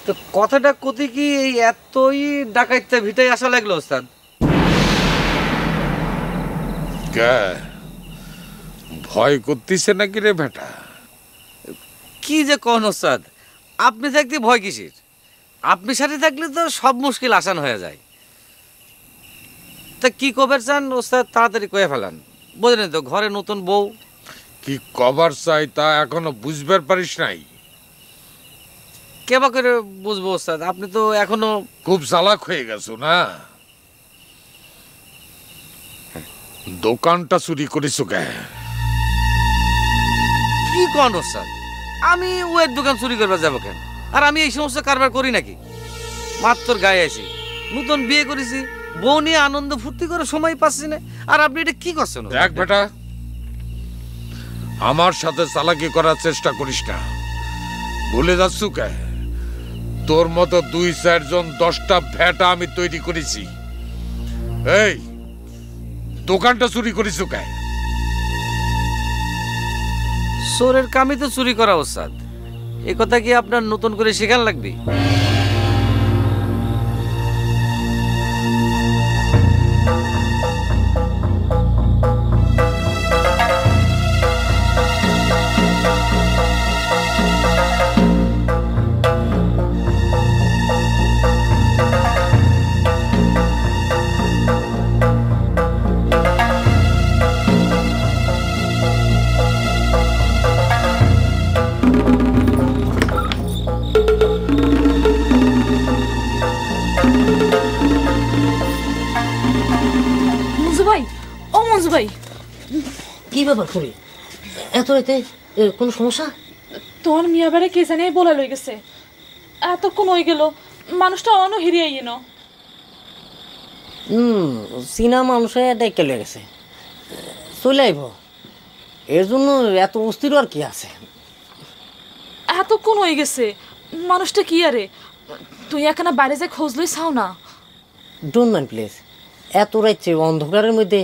তো কথাটা কতি কি এই এতই ডাকাইতে ভিটাই আসা লাগলো ওস্তাদ? ভয় করতেছে নাকি রে বেটা? কি যে কোন ওস্তাদ, আপনি থাকতে ভয় কিসের? আপনি সাথে থাকলে তো সব মুশকিল আসান হয়ে যায়। তা কি কবার চান ওস্তাদ, তাড়াতাড়ি কয়ে ফেলান। বোঝেন তো ঘরে নতুন বউ। কি কভার চাই তা এখনো বুঝবার পারিস নাই? কেবা করে বুঝবো ওস্তাদ, আপনি তো এখনো খুব চালাক হয়ে গেছো না? দোকানটা চুরি করেছো কে? কি কোন ওস্তাদ, আমি ওয়ের দোকান চুরি করবার যাবো কেন? আর আমি এই সমস্ত কারবার করি নাকি? মাত্র গায়ে আছি, নতুন বিয়ে করেছি, বউ নিয়ে আনন্দ ফুর্তি করে সময় পাচ্ছি না, আর আপনি এটা কি করছেন? দেখ বেটা, আমার সাথে চালাকি করার চেষ্টা করিস না। ভুলে যাচ্ছু কে? তোর মতো 2-4 জন 10টা ভেটা আমি তৈরি করেছি। এই দোকানটা চুরি করিস কে? চোরের কামই তো চুরি করা ওস্তাদ, এ কথা কি আপনার নতুন করে শেখান লাগবে? ভাই কি ব্যাপার করি এত রাতে? কোনো সমস্যা? তোমার মিয়া বেড়ে কে জানি বলে লই গেছে, এতক্ষণ হয়ে গেল, মানুষটা অন হিরিয়ে ন। চীনা মানুষে ডাইকে লয়ে গেছে, চলে আইব। এর জন্য এত অস্থির আর কি আছে? এতক্ষণ হয়ে গেছে, মানুষটা কি আরে? তুই এখানে বাইরে যে খোঁজ লই চাও না? Don't mind please. এত রাইছে অন্ধকারের মধ্যে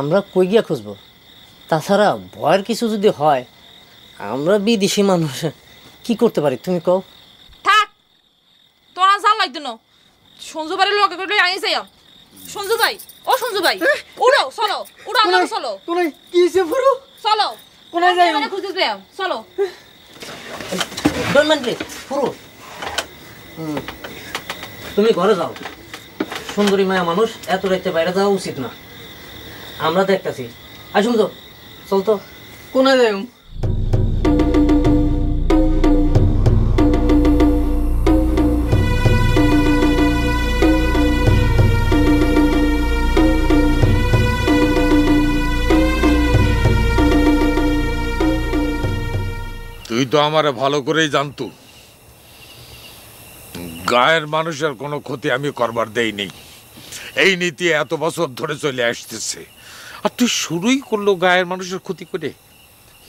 আমরা কই গিয়া খুঁজবো? তাছাড়া ভয়ের কিছু যদি হয়, আমরা বিদেশি মানুষ কি করতে পারি তুমি কও? থাক, তোরা জাল লাগতো না। সঞ্জু বাড়ির লোকে করে আনি যাই। সঞ্জু ভাই, ও সঞ্জু ভাই, উড়ো চলো, উড়ো আমরা চলো। কোনে কি হইছে পুরো? চলো কোনে যাই? মানে খুঁজতে যাই, চলো। ডোন্ট মাইন্ড প্লিজ পুরো। তুমি ঘরে যাও, সুন্দরী মায়া মানুষ, এত রাইতে বাইরে যাওয়া উচিত না। আমরা দেখতেছি। আসুন তো, চল তো। কোনে যাই? তুই তো আমারে ভালো করেই জানতু, গায়ের মানুষের কোনো ক্ষতি আমি করবার দেইনি। এই নীতি এত বছর ধরে চলে আসতেছে, আর তুই শুরুই করলো গায়ের মানুষের ক্ষতি করে।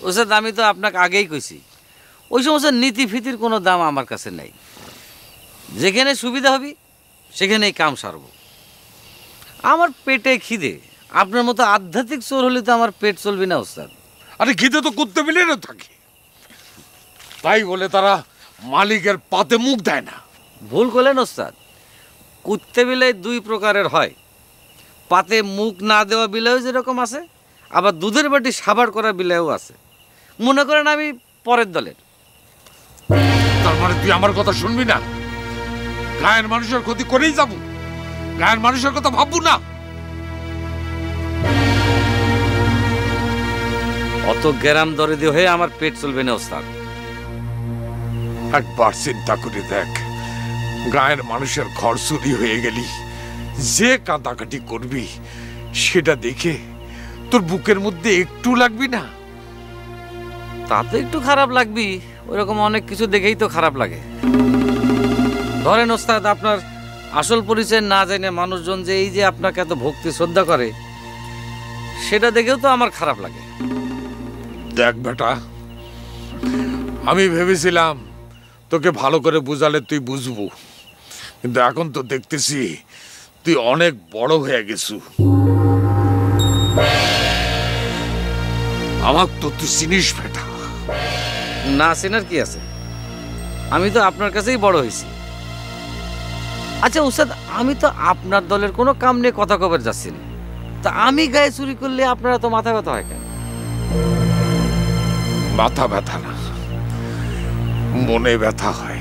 ওস্তাদ আমি তো আপনাকে আগেই কইছি, ওই সমস্ত নীতি ফিতির কোনো দাম আমার কাছে নেই। যেখানে সুবিধা হবে সেখানেই কাম সারব। আমার পেটে খিদে, আপনার মতো আধ্যাত্মিক চোর হলে তো আমার পেট চলবে না ওস্তাদ। আরে খিদে তো কুত্তে মিলিয়ে থাকে, তাই বলে তারা মালিকের পাতে মুখ দেয় না। ভুল করলেন ওস্তাদ, কুত্তে বিলাই দুই প্রকারের হয়। পাতে মুখ না দেওয়া বিলাইও যেরকম আছে, আবার দুধের বাটি সাবার করা বিলাইও আছে। মনে করেন আমি পরের দলের। তার মানে তুই আমার কথা শুনবি না? গায়ের মানুষের ক্ষতি করেই যাব, গায়ের মানুষের কথা ভাববো না? অত গ্যারাম দরিদ্র হয়ে আমার পেট চলবে না ওস্তাদ। একবার চিন্তা করে দেখ, গায়ের মানুষের ঘর চুরি হয়ে গেলি, যে কাঁদাকাটি করবি সেটা দেখে তোর বুকের মধ্যে একটু লাগবি না? তাতে একটু খারাপ লাগবি, ওইরকম অনেক কিছু দেখেই তো খারাপ লাগে। ধরেন ওস্তাদ, আপনার আসল পরিচয় না জেনে মানুষজন যে এই যে আপনাকে এত ভক্তি শ্রদ্ধা করে, সেটা দেখেও তো আমার খারাপ লাগে। দেখ বেটা, আমি ভেবেছিলাম তোকে ভালো করে বুঝালে তুই বুঝবো, কিন্তু এখন তো দেখতেছি তুই অনেক বড় হয়ে গেছু। আমার তো তুই চিনিস বেটা। না চেনার কি আছে, আমি তো আপনার কাছেই বড় হয়েছি। আচ্ছা উস্তাদ, আমি তো আপনার দলের কোনো কাম নিয়ে কথা কবার যাচ্ছি না, তা আমি গায়ে চুরি করলে আপনারা তো মাথা ব্যথা হয় কেন? মাথা ব্যথা না, মনে ব্যথা হয়।